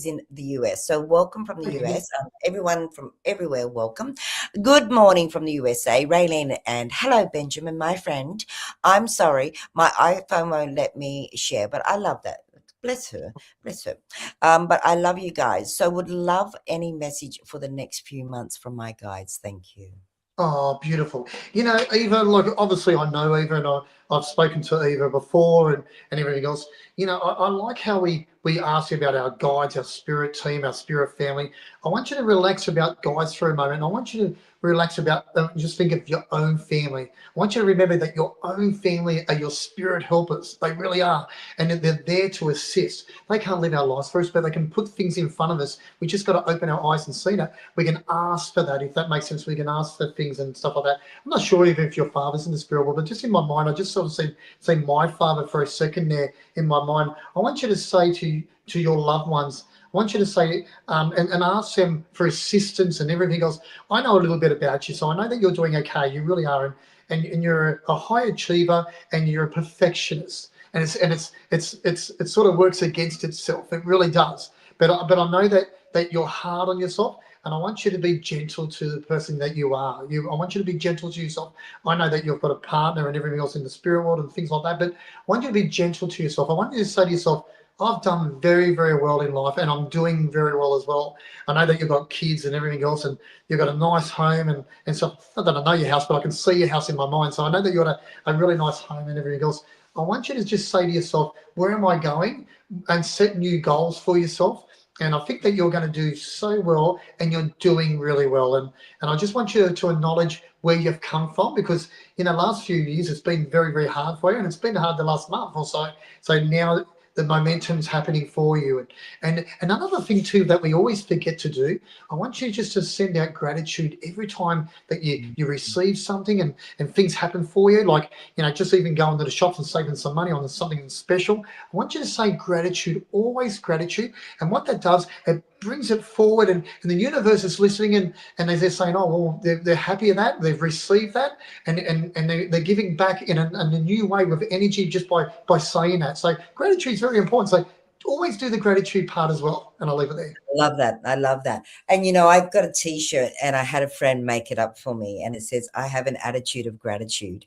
in the US. So welcome from the US. Everyone from everywhere, welcome. Good morning from the USA, Raylene, and hello, Benjamin, my friend. I'm sorry, my iPhone won't let me share, but I love that. Bless her, bless her. But I love you guys. So would love any message for the next few months from my guides. Thank you. Oh, beautiful. Eva, like obviously I know Eva, and I've spoken to Eva before, and everything else. I like how we ask you about our guides, our spirit team, our spirit family. I want you to relax about guides for a moment. I want you to relax about just think of your own family. I want you to remember that your own family are your spirit helpers. They really are. And that they're there to assist. They can't live our lives for us, but they can put things in front of us. We just got to open our eyes and see that. We can ask for that, if that makes sense. We can ask for things and stuff like that. I'm not sure even if your father's in the spirit world, but just in my mind, I just sort of seen my father for a second there in my mind. I want you to say to your loved ones, I want you to say and ask them for assistance and everything else. I know a little bit about you, so I know that you're doing okay. You really are, and you're a high achiever and you're a perfectionist. And it sort of works against itself. It really does. But I know that you're hard on yourself, and I want you to be gentle to the person that you are. I want you to be gentle to yourself. I know that you've got a partner and everything else in the spirit world and things like that, but I want you to be gentle to yourself. I want you to say to yourself, I've done very, very well in life, and I'm doing very well as well. I know that you've got kids and everything else, and you've got a nice home and stuff. Not that I know your house, but I can see your house in my mind. So I know that you've got a really nice home and everything else. I want you to just say to yourself, where am I going? And set new goals for yourself. And I think that you're going to do so well, and you're doing really well. And I just want you to acknowledge where you've come from, because in the last few years it's been very, very hard for you, and it's been hard the last month or so. So now the momentum's happening for you. And another thing too that we always forget to do, I want you just to send out gratitude every time that you receive something and things happen for you. Like, just even going to the shops and saving some money on something special. I want you to say gratitude, always gratitude. And what that does, it brings it forward, and the universe is listening, and they're saying, oh, well, they're happy in that, they've received that, and they're giving back in a new way with energy just by saying that. So gratitude is very important. So always do the gratitude part as well. And I'll leave it there. Love that. I love that. And I've got a t-shirt and I had a friend make it up for me and it says, I have an attitude of gratitude.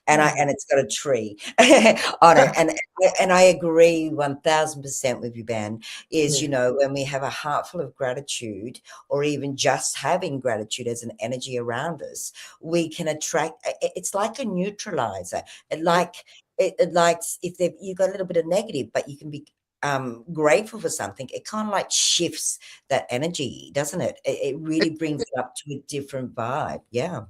And it's got a tree on it. And I agree 1000% with you, Ben, is, Yeah. when we have a heart full of gratitude or even just having gratitude as an energy around us, we can attract, it's like a neutralizer. It likes if you got a little bit of negative, but you can be grateful for something, it kind of like shifts that energy, doesn't it? It really brings it up to a different vibe. Yeah.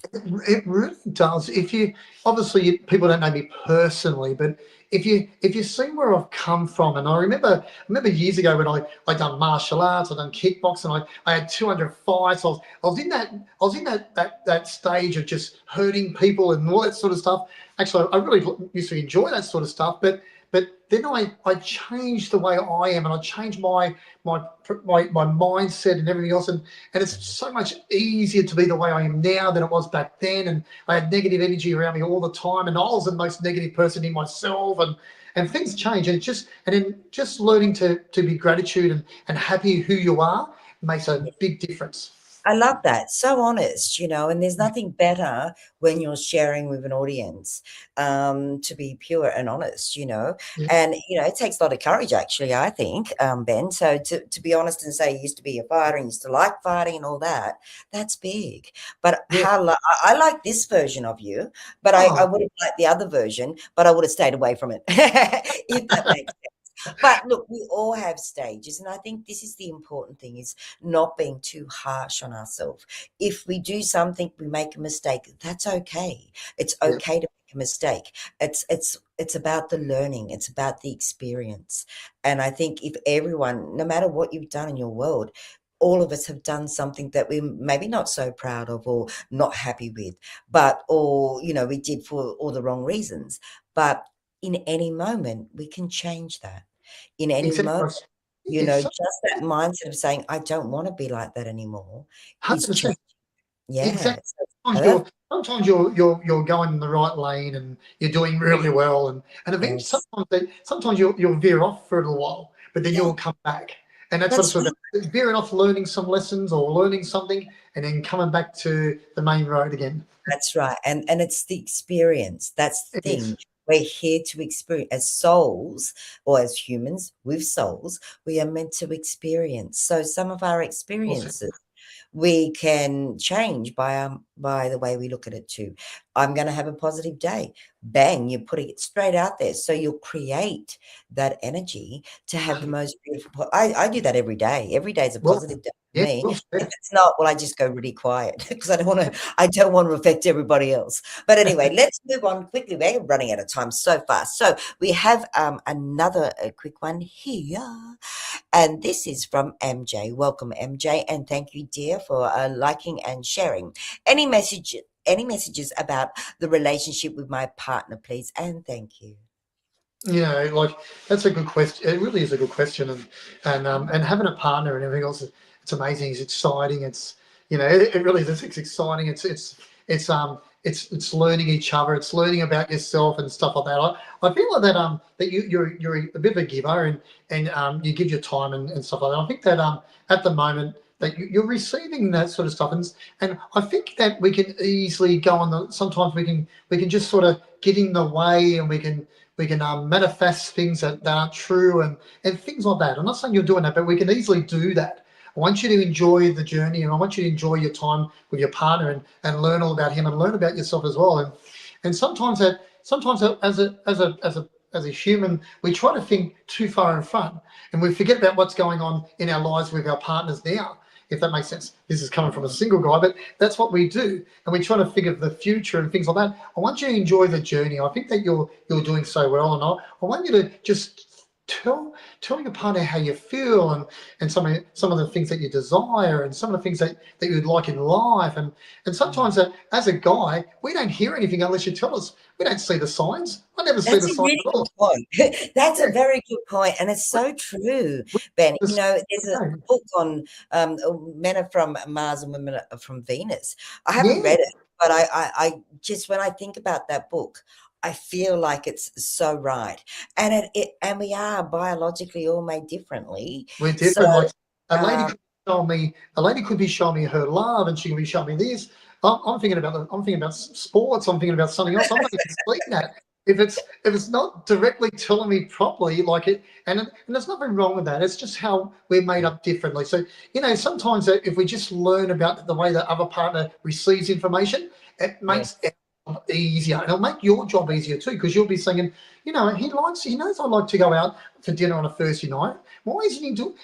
It really does. If you obviously people don't know me personally, but if you see where I've come from, and I remember years ago when I done martial arts, I done kickboxing, I had 200 fights. I was in that stage of just hurting people and all that sort of stuff. Actually, I really used to enjoy that sort of stuff, but then I changed the way I am, and I changed my mindset and everything else, and it's so much easier to be the way I am now than it was back then. And I had negative energy around me all the time, and I was the most negative person in myself, and things change, and then just learning to be gratitude and happy who you are makes a big difference. I love that. So honest, and there's nothing better when you're sharing with an audience, to be pure and honest. Yeah. And, it takes a lot of courage, actually, I think, Ben. So to be honest and say you used to be a fighter and used to like fighting and all that, that's big. But Yeah. I like this version of you, but I Oh, would have liked the other version, but I would have stayed away from it, if that makes but look, we all have stages, and I think this is the important thing is not being too harsh on ourselves. If we do something, we make a mistake, that's okay. It's yeah. okay to make a mistake. It's about the learning, it's about the experience. And I think if everyone, no matter what you've done in your world, all of us have done something that we're maybe not so proud of or not happy with, but or we did for all the wrong reasons. But in any moment, we can change that in any Exactly. moment, It's so just that mindset of saying, "I don't wanna be like that anymore," is 100%. changing. Yeah, Exactly. so it's Sometimes perfect. you're going in the right lane and you're doing really well, and eventually Yes. sometimes you'll veer off for a little while, but then Yeah, you'll come back, and that's what it's that's all right. about. Veering off, learning some lessons or learning something, and then coming back to the main road again. That's right, and it's the experience, that's It the is. thing. We're here to experience as souls or as humans with souls, we are meant to experience. So some of our Awesome. experiences we can change by the way we look at it too. I'm going to have a positive day. Bang, you're putting it straight out there. So you'll create that energy to have the most beautiful. I do that every day. Every day is a Well, positive day for yeah, me. well If said. it's not, well, I just go really quiet because I don't want to affect everybody else. But anyway, let's move on quickly. We're running out of time so fast. So we have another quick one here. And this is from MJ. Welcome, MJ, and thank you, dear, for liking and sharing. Any messages about the relationship with my partner, please, and thank you. Like that's a good question. It really is a good question, and having a partner and everything else, it's amazing. It's exciting. It really is. It's exciting. It's learning each other. It's learning about yourself and stuff like that. I feel like that that you're a bit of a giver and you give your time and stuff like that. I think that at the moment that you're receiving that sort of stuff and I think that we can easily go on the sometimes we can just sort of get in the way and we can manifest things that aren't true and things like that. I'm not saying you're doing that, but we can easily do that. I want you to enjoy the journey and I want you to enjoy your time with your partner and learn all about him and learn about yourself as well. And sometimes as a human, we try to think too far in front and we forget about what's going on in our lives with our partners now, if that makes sense. This is coming from a single guy, but that's what we do. And we try to think of the future and things like that. I want you to enjoy the journey. I think that you're doing so well, and I want you to just tell your partner how you feel and some of the things that you desire and some of the things that you'd like in life. And sometimes as a guy, we don't hear anything unless you tell us. We don't see the signs. I never see That's the a signs really at good all. point. That's a Yeah. very good point, and it's so true, Ben. There's a book on men are from Mars and women are from Venus. I haven't Yeah, read it, but I just when I think about that book, I feel like it's so right, and we are biologically all made differently. we're So, different. Like um, a lady could be showing me her love, and she can be showing me this. I'm thinking about sports. I'm thinking about something else. I'm not even seeing that. If it's not directly telling me properly, like it, and there's nothing wrong with that. It's just how we're made up differently. So sometimes if we just learn about the way the other partner receives information, it makes yes, it easier, and it'll make your job easier too, because you'll be saying, he knows I like to go out for dinner on a Thursday night. Why isn't he doing?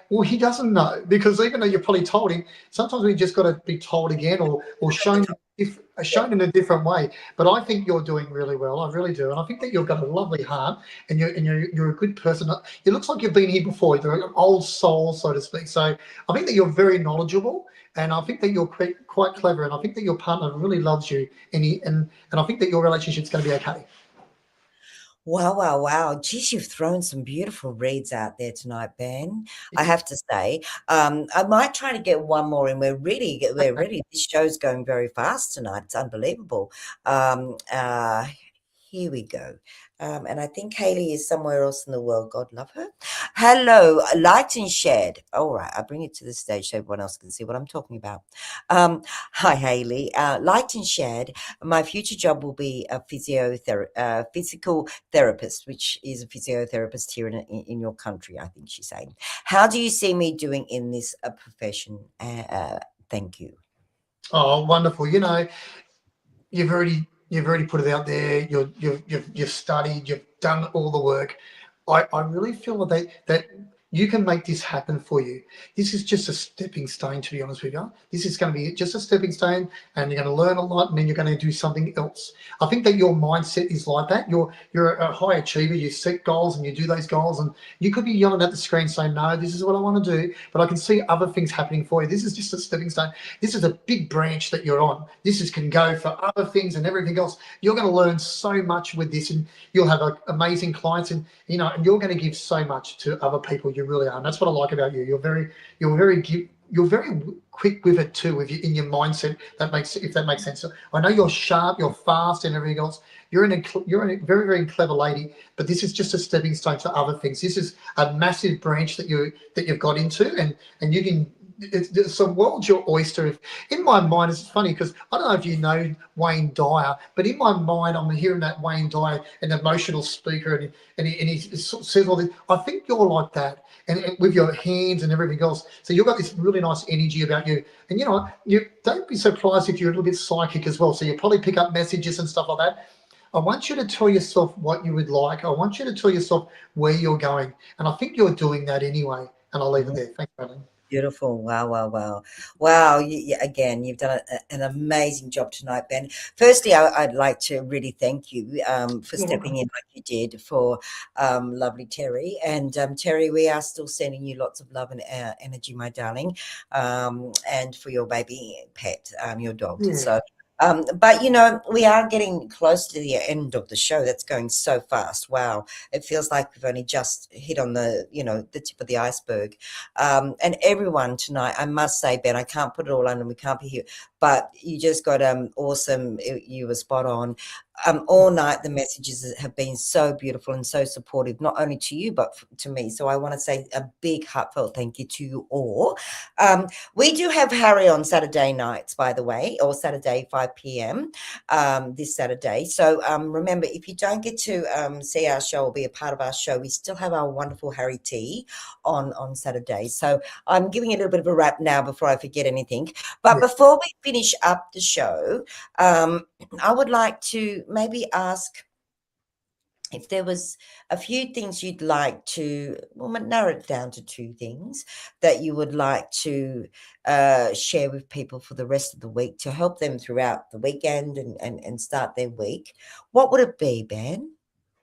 Well, he doesn't know because even though you probably told him, sometimes we just got to be told again or shown if shown in a different way. But I think you're doing really well. I really do, and I think that you've got a lovely heart and you're a good person. It looks like you've been here before. You're an old soul, so to speak. So I think that you're very knowledgeable. And I think that you're quite clever, and I think that your partner really loves you, and I think that your relationship's going to be okay. wow, wow, wow. Geez, you've thrown some beautiful reads out there tonight, Ben. I have to say, I might try to get one more in. This show's going very fast tonight. It's unbelievable. Um, uh, Here we go. And I think Haley is somewhere else in the world. God love her. Hello, liked and shared. All right, I'll bring it to the stage so everyone else can see what I'm talking about. Hi, Haley. Liked and shared. My future job will be a physical therapist, which is a physiotherapist here in your country, I think she's saying. How do you see me doing in this profession? Thank you. Oh, wonderful. You've already put it out there. You've studied. You've done all the work. I really feel that you can make this happen for you. This is just a stepping stone, to be honest with you. This is going to be just a stepping stone, and you're going to learn a lot, and then you're going to do something else. I think that your mindset is like that. You're a high achiever. You set goals and you do those goals, and you could be yelling at the screen saying, "No, this is what I want to do," but I can see other things happening for you. This is just a stepping stone. This is a big branch that you're on. Can go for other things and everything else. You're going to learn so much with this, and you'll have amazing clients, and and you're going to give so much to other people. You really are, and that's what I like about you. You're very quick with it too, in your mindset. If that makes sense. So I know you're sharp, you're fast, and everything else. You're a very, very clever lady, but this is just a stepping stone to other things. This is a massive branch that you've got into, and you can. It's a world's your oyster. In my mind, it's funny because I don't know if you know Wayne Dyer, but in my mind, I'm hearing that Wayne Dyer, an emotional speaker, and he says all this. I think you're like that, and with your hands and everything else. So you've got this really nice energy about you, and you don't be surprised if you're a little bit psychic as well. So you probably pick up messages and stuff like that. I want you to tell yourself what you would like. I want you to tell yourself where you're going, and I think you're doing that anyway. And I'll leave it there. Thanks, Rayleen. Beautiful. Wow, wow, wow. Wow. Again, you've done an amazing job tonight, Ben. Firstly, I'd like to really thank you for You're stepping welcome. in like you did for lovely Terry. And Terry, we are still sending you lots of love and energy, my darling, and for your baby pet, your dog. Yeah. So, but we are getting close to the end of the show. That's going so fast. Wow. It feels like we've only just hit on the tip of the iceberg. And everyone tonight, I must say, Ben, I can't put it all on and we can't be here, but you just got awesome. You were spot on. All night, the messages have been so beautiful and so supportive, not only to you, but to me. So I want to say a big heartfelt thank you to you all. We do have Harry on Saturday nights, by the way, or Saturday, 5 p.m. This Saturday. So remember, if you don't get to see our show or be a part of our show, we still have our wonderful Harry T on Saturday. So I'm giving it a little bit of a wrap now before I forget anything. But Yeah. before we finish up the show, I would like to maybe ask if there was a few things you'd like to, well, narrow it down to two things that you would like to share with people for the rest of the week to help them throughout the weekend and start their week. What would it be, Ben?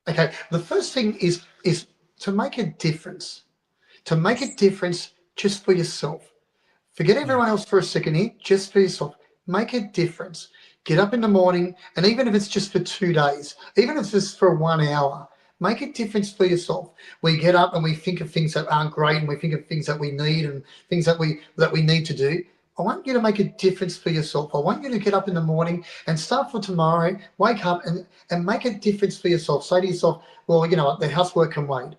Okay. The first thing is to make a difference. To make a difference just for yourself. Forget Yeah. everyone else for a second here, just for yourself. Make a difference. Get up in the morning, and even if it's just for 2 days, even if it's just for 1 hour, make a difference for yourself. We get up and we think of things that aren't great, and we think of things that we need and things that we need to do. I want you to make a difference for yourself. I want you to get up in the morning and start for tomorrow, wake up and make a difference for yourself. Say to yourself, well, you know what, the housework can wait.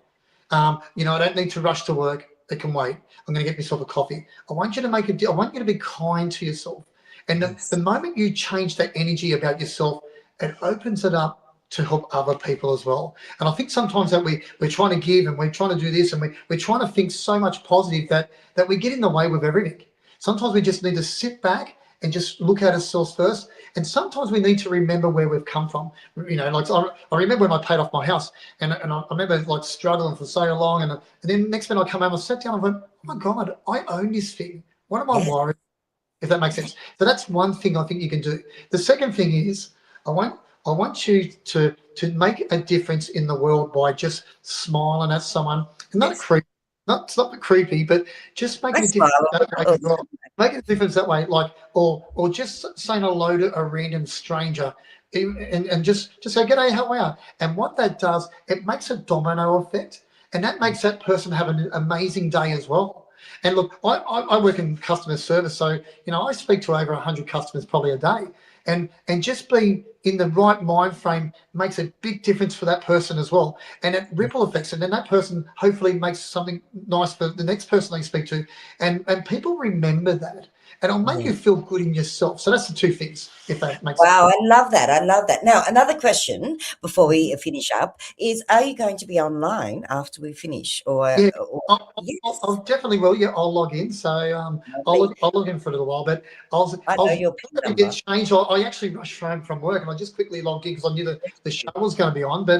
I don't need to rush to work. It can wait. I'm going to get myself a coffee. I want you to I want you to be kind to yourself. And the Yes. moment you change that energy about yourself, it opens it up to help other people as well. And I think sometimes that we're trying to give and we're trying to do this and we're trying to think so much positive that we get in the way with everything. Sometimes we just need to sit back and just look at ourselves first. And sometimes we need to remember where we've come from. Like I remember when I paid off my house, and I remember like struggling for so long, and then next minute I come home, I sat down and went, oh my God, I own this thing. What am I Yes. worried? If that makes sense. So that's one thing I think you can do. The second thing is I want you to make a difference in the world by just smiling at someone, and not Yes. creepy, not creepy, but just I making a difference smile that way all as the well. Make a difference that way, like or just saying hello to a random stranger. And just say, "G'day, how are you?" And what that does, it makes a domino effect, and that makes that person have an amazing day as well. And look, I work in customer service, so I speak to over 100 customers probably a day. and just being in the right mind frame makes a big difference for that person as well, and it ripple effects, and then that person hopefully makes something nice for the next person they speak to, and people remember that, and it'll make Yeah. you feel good in yourself. So that's the two things, if that makes sense. Wow, I love that. I love that. Now, another question before we Mhm. finish up is: are you going to be online after we finish, or, Yeah, or I'll yes, definitely will. Yeah, I'll log in. So lovely. I'll log in for a little while, but I I know was your PIN going to get number. changed. I actually rushed home from work and I just quickly logged in because I knew the show was going to be on. But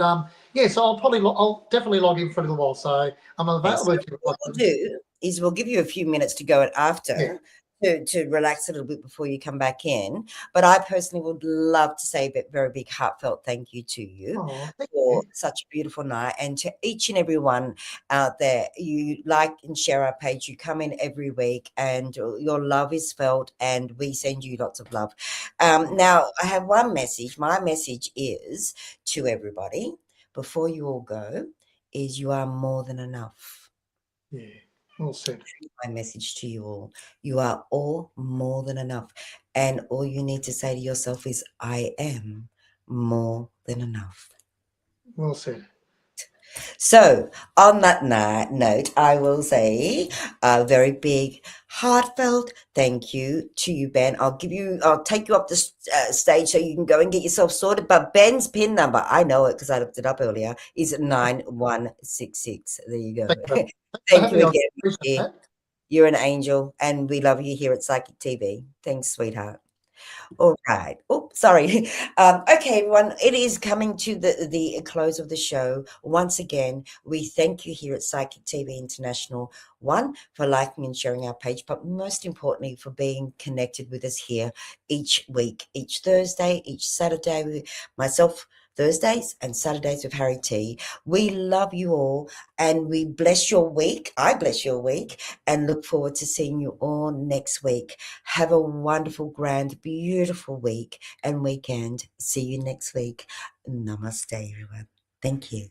yeah, so I'll definitely log in for a little while. So I'm Okay, so available if you what like. we'll do is we'll give you a few minutes to go Yeah. after to relax a little bit before you come back in. But I personally would love to say a very big heartfelt thank you to you Oh, thank for you. such a beautiful night, and to each and every one out there. You like and share our page. You come in every week, and your love is felt, and we send you lots of love. Oh, Now, I have one message. My message is to everybody before you all go: is you are more than enough. yeah. Well said. My message to you all: you are all more than enough, and all you need to say to yourself is, I am more than enough. Well said. So, on that note, I will say a very big, heartfelt thank you to you, Ben. I'll take you up the stage so you can go and get yourself sorted. But Ben's PIN number, I know it because I looked it up earlier, is 9166. There you go. Thank you. Thanks for Thank having you me on. again, Appreciate dear. that. You're an angel, and we love you here at Psychic TV. Thanks, sweetheart. All right. Oh, sorry. Okay, everyone. It is coming to the close of the show. Once again, we thank you here at Psychic TV International. One, for liking and sharing our page, but most importantly, for being connected with us here each week, each Thursday, each Saturday. Myself, Thursdays and Saturdays with Harry T. We love you all, and we bless your week. I bless your week, and look forward to seeing you all next week. Have a wonderful, grand, beautiful week and weekend. See you next week. Namaste, everyone. Thank you.